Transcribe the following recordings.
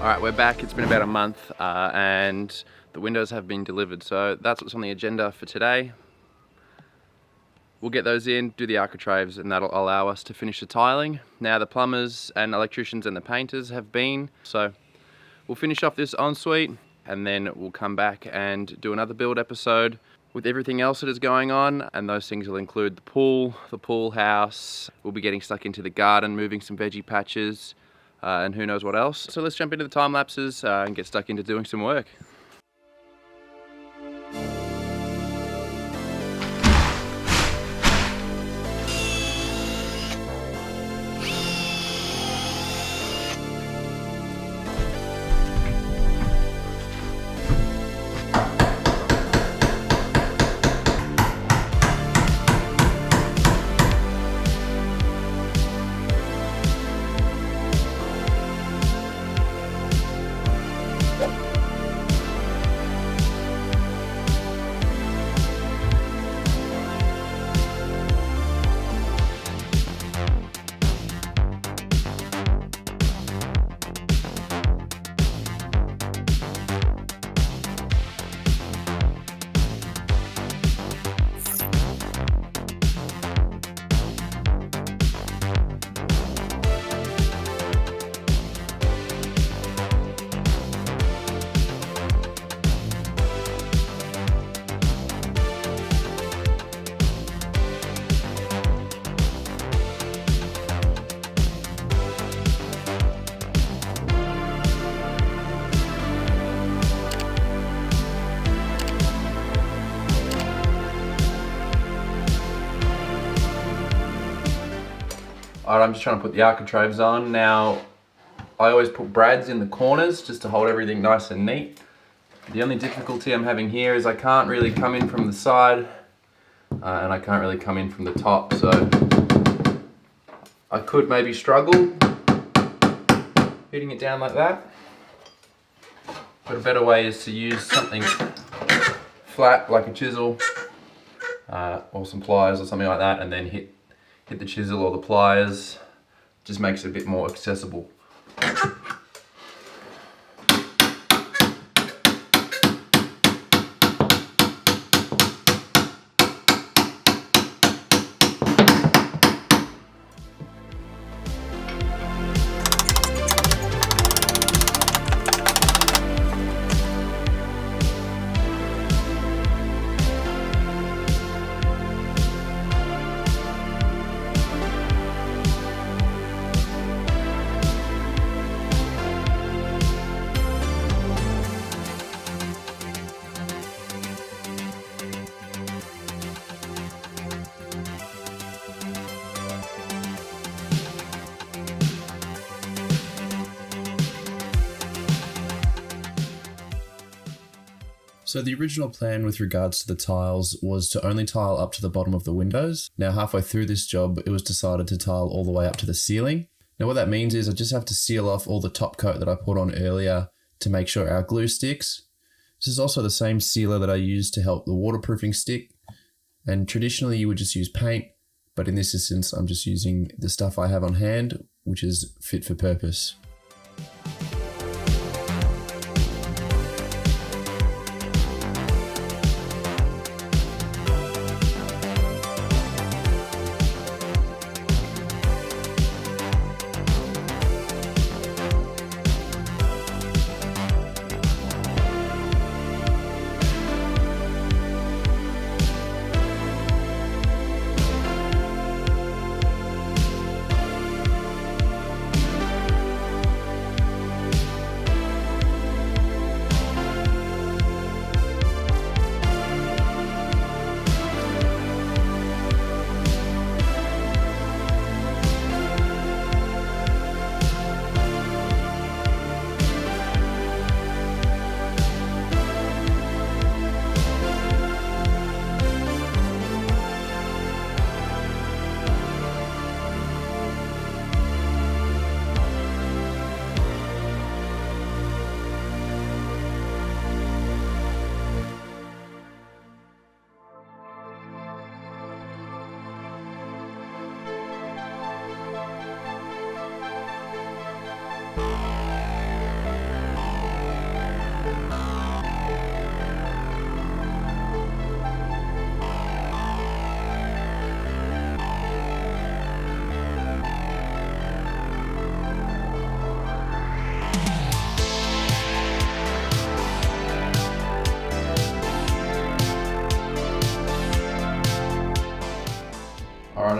Alright, we're back. It's been about a month and the windows have been delivered, so that's what's on the agenda for today. We'll get those in, do the architraves, and that'll allow us to finish the tiling. Now the plumbers and electricians and the painters have been, so we'll finish off this ensuite and then we'll come back and do another build episode with everything else that is going on, and those things will include the pool house. We'll be getting stuck into the garden, moving some veggie patches, and who knows what else. So let's jump into the time lapses and get stuck into doing some work. Alright, I'm just trying to put the architraves on. Now, I always put brads in the corners just to hold everything nice and neat. The only difficulty I'm having here is I can't really come in from the side and I can't really come in from the top, so I could maybe struggle hitting it down like that. But a better way is to use something flat like a chisel or some pliers or something like that, and then hit the chisel or the pliers. Just makes it a bit more accessible. So the original plan with regards to the tiles was to only tile up to the bottom of the windows. Now halfway through this job, it was decided to tile all the way up to the ceiling. Now what that means is I just have to seal off all the top coat that I put on earlier to make sure our glue sticks. This is also the same sealer that I used to help the waterproofing stick. And traditionally you would just use paint, but in this instance I'm just using the stuff I have on hand, which is fit for purpose.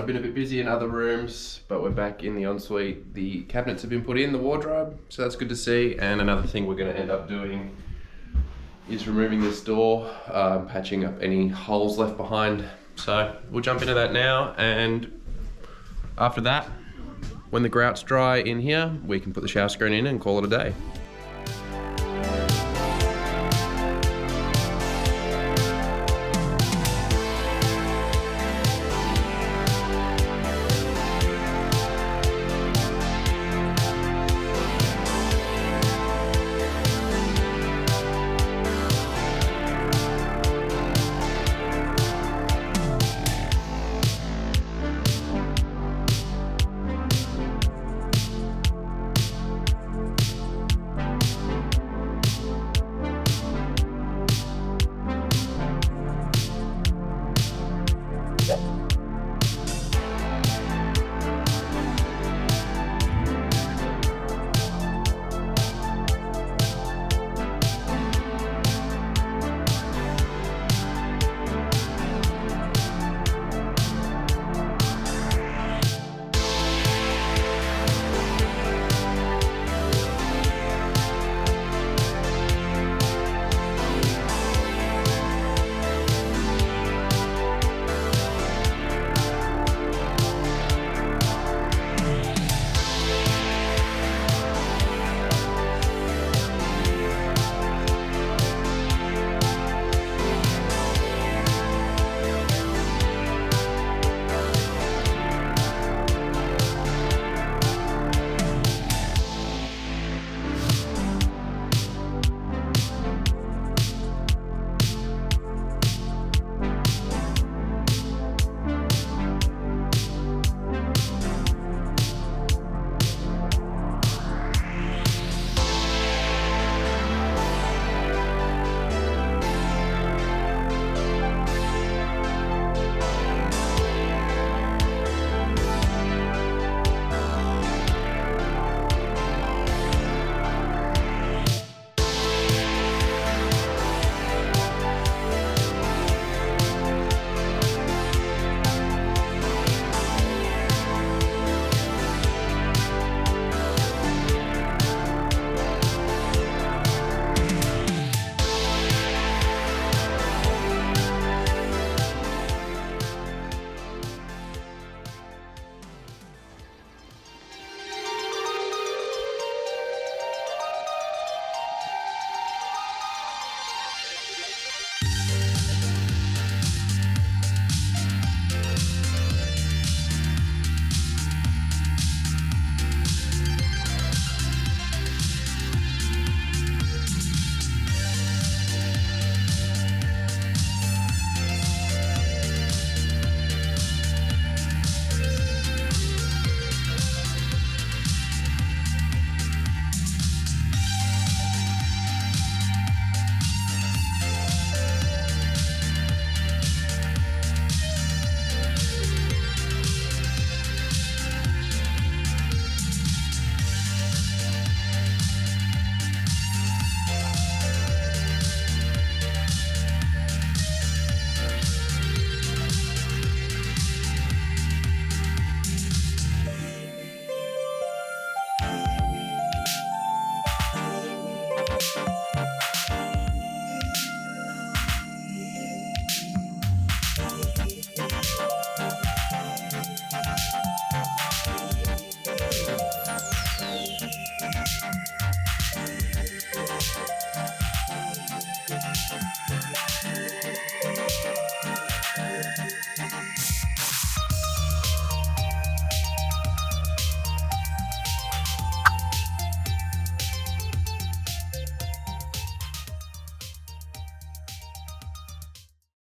I've been a bit busy in other rooms, but we're back in the ensuite. The cabinets have been put in, the wardrobe, so that's good to see. And another thing we're going to end up doing is removing this door, patching up any holes left behind. So we'll jump into that now, and after that, when the grout's dry in here, we can put the shower screen in and call it a day.